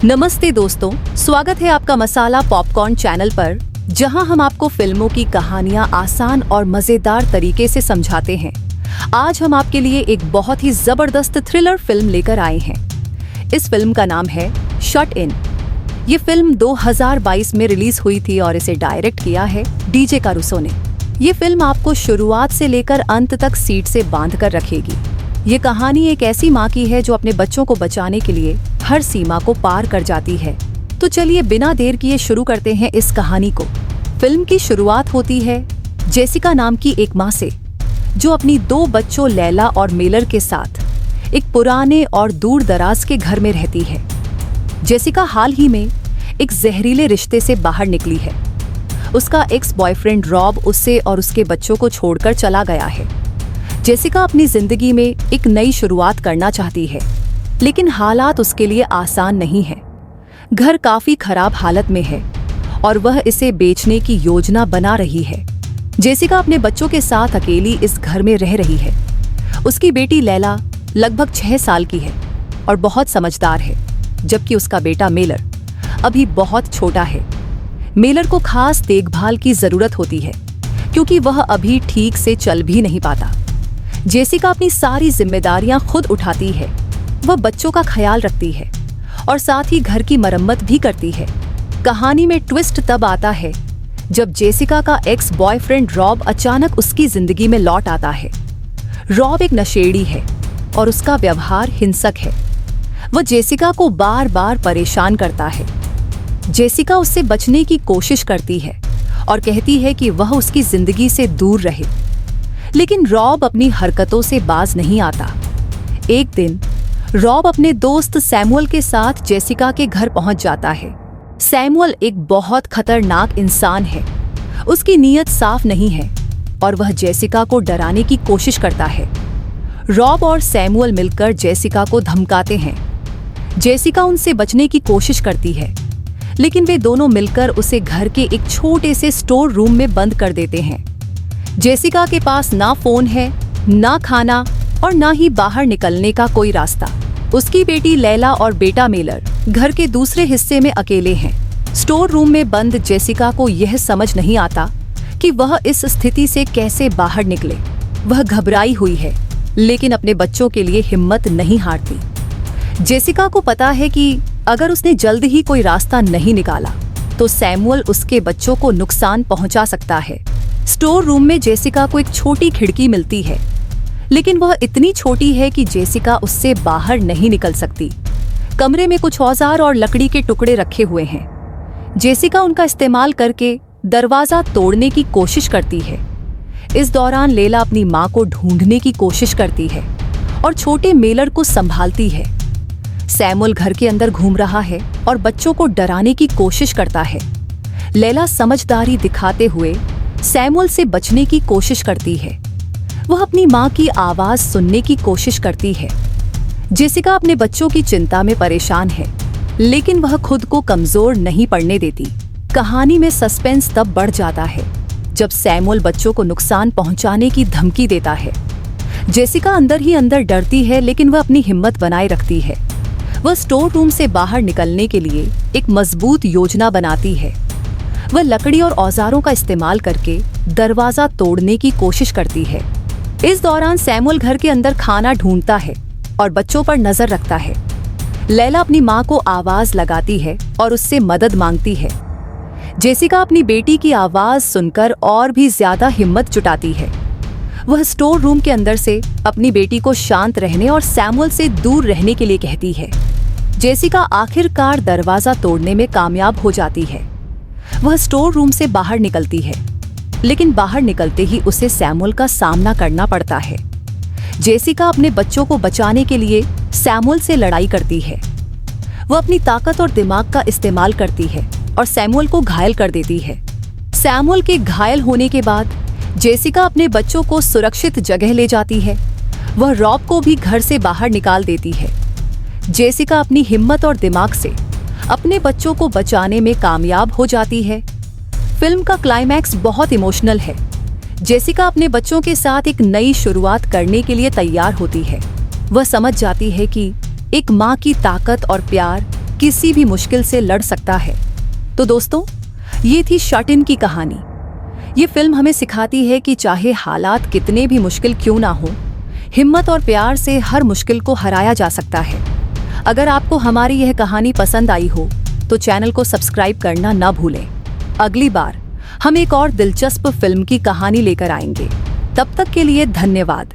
नमस्ते दोस्तों, स्वागत है आपका मसाला पॉपकॉर्न चैनल पर, जहां हम आपको फिल्मों की कहानियां आसान और मजेदार तरीके से समझाते हैं। आज हम आपके लिए एक बहुत ही जबरदस्त थ्रिलर फिल्म लेकर आए हैं। इस फिल्म का नाम है शट इन। ये फिल्म 2022 में रिलीज हुई थी और इसे डायरेक्ट किया है डीजे कारुसो ने। ये फिल्म आपको शुरुआत से लेकर अंत तक सीट से बांध कर रखेगी। ये कहानी एक ऐसी माँ की है जो अपने बच्चों को बचाने के लिए हर सीमा को पार कर जाती है। तो चलिए बिना देर किए शुरू करते हैं इस कहानी को। फिल्म की शुरुआत होती है जेसिका नाम की एक माँ से, जो अपनी 2 बच्चों लैला और मेलर के साथ एक पुराने और दूर दराज के घर में रहती है। जेसिका हाल ही में एक जहरीले रिश्ते से बाहर निकली है। उसका एक्स बॉयफ्रेंड रॉब उससे और उसके बच्चों को छोड़कर चला गया है। जेसिका अपनी जिंदगी में एक नई शुरुआत करना चाहती है, लेकिन हालात उसके लिए आसान नहीं है। घर काफी खराब हालत में है और वह इसे बेचने की योजना बना रही है। जेसिका अपने बच्चों के साथ अकेली इस घर में रह रही है। उसकी बेटी लैला लगभग 6 साल की है और बहुत समझदार है, जबकि उसका बेटा मेलर अभी बहुत छोटा है। मेलर को खास देखभाल की जरूरत होती है, क्योंकि वह अभी ठीक से चल भी नहीं पाता। जेसिका अपनी सारी जिम्मेदारियां खुद उठाती है। वह बच्चों का ख्याल रखती है और साथ ही घर की मरम्मत भी करती है। कहानी में ट्विस्ट तब आता है जब जेसिका का एक्स बॉयफ्रेंड रॉब अचानक उसकी जिंदगी में लौट आता है। रॉब एक नशेड़ी है और उसका व्यवहार हिंसक है। वह जेसिका को बार बार परेशान करता है। जेसिका उससे बचने की कोशिश करती है और कहती है कि वह उसकी जिंदगी से दूर रहे, लेकिन रॉब अपनी हरकतों से बाज नहीं आता। एक दिन रॉब अपने दोस्त सैमुअल के साथ जेसिका के घर पहुंच जाता है। सैमुअल एक बहुत खतरनाक इंसान है। उसकी नीयत साफ नहीं है और वह जेसिका को डराने की कोशिश करता है। रॉब और सैमुअल मिलकर जेसिका को धमकाते हैं। जेसिका उनसे बचने की कोशिश करती है, लेकिन वे दोनों मिलकर उसे घर के एक छोटे से स्टोर रूम में बंद कर देते हैं। जेसिका के पास ना फोन है, ना खाना और ना ही बाहर निकलने का कोई रास्ता। उसकी बेटी लैला और बेटा मेलर घर के दूसरे हिस्से में अकेले हैं। स्टोर रूम में बंद जेसिका को यह समझ नहीं आता कि वह इस स्थिति से कैसे बाहर निकले। वह घबराई हुई है, लेकिन अपने बच्चों के लिए हिम्मत नहीं हारती। जेसिका को पता है कि अगर उसने जल्द ही कोई रास्ता नहीं निकाला तो सैमुअल उसके बच्चों को नुकसान पहुंचा सकता है। स्टोर रूम में जेसिका को एक छोटी खिड़की मिलती है, लेकिन वह इतनी छोटी है कि जेसिका उससे बाहर नहीं निकल सकती। कमरे में कुछ औजार और लकड़ी के टुकड़े रखे हुए हैं। जेसिका उनका इस्तेमाल करके दरवाजा तोड़ने की कोशिश करती है। इस दौरान लैला अपनी माँ को ढूंढने की कोशिश करती है और छोटे मेलर को संभालती है। सैमुअल घर के अंदर घूम रहा है और बच्चों को डराने की कोशिश करता है। लैला समझदारी दिखाते हुए सैमुअल से बचने की कोशिश करती है। वह अपनी माँ की आवाज सुनने की कोशिश करती है। जेसिका अपने बच्चों की चिंता में परेशान है, लेकिन वह खुद को कमजोर नहीं पड़ने देती। कहानी में सस्पेंस तब बढ़ जाता है जब सैमुअल बच्चों को नुकसान पहुंचाने की धमकी देता है। जेसिका अंदर ही अंदर डरती है, लेकिन वह अपनी हिम्मत बनाए रखती है। वह स्टोर रूम से बाहर निकलने के लिए एक मजबूत योजना बनाती है। वह लकड़ी और औजारों का इस्तेमाल करके दरवाजा तोड़ने की कोशिश करती है। इस दौरान सैमुअल घर के अंदर खाना ढूंढता है और बच्चों पर नजर रखता है। लैला अपनी माँ को आवाज लगाती है और उससे मदद मांगती है। जेसिका अपनी बेटी की आवाज सुनकर और भी ज्यादा हिम्मत जुटाती है। वह स्टोर रूम के अंदर से अपनी बेटी को शांत रहने और सैमुअल से दूर रहने के लिए कहती है। जेसिका आखिरकार दरवाजा तोड़ने में कामयाब हो जाती है। वह स्टोर रूम से बाहर निकलती है, लेकिन बाहर निकलते ही उसे सैमुअल का सामना करना पड़ता है। जेसिका अपने बच्चों को बचाने के लिए सैमुअल से लड़ाई करती है। वह अपनी ताकत और दिमाग का इस्तेमाल करती है और सैमुअल को घायल कर देती है। सैमुअल के घायल होने के बाद जेसिका अपने बच्चों को सुरक्षित जगह ले जाती है। वह रॉब को भी घर से बाहर निकाल देती है। जेसिका अपनी हिम्मत और दिमाग से अपने बच्चों को बचाने में कामयाब हो जाती है। फिल्म का क्लाइमैक्स बहुत इमोशनल है। जेसिका अपने बच्चों के साथ एक नई शुरुआत करने के लिए तैयार होती है। वह समझ जाती है कि एक माँ की ताकत और प्यार किसी भी मुश्किल से लड़ सकता है। तो दोस्तों, ये थी शट इन की कहानी। ये फिल्म हमें सिखाती है कि चाहे हालात कितने भी मुश्किल क्यों ना हो, हिम्मत और प्यार से हर मुश्किल को हराया जा सकता है। अगर आपको हमारी यह कहानी पसंद आई हो तो चैनल को सब्सक्राइब करना ना भूलें। अगली बार हम एक और दिलचस्प फिल्म की कहानी लेकर आएंगे। तब तक के लिए धन्यवाद।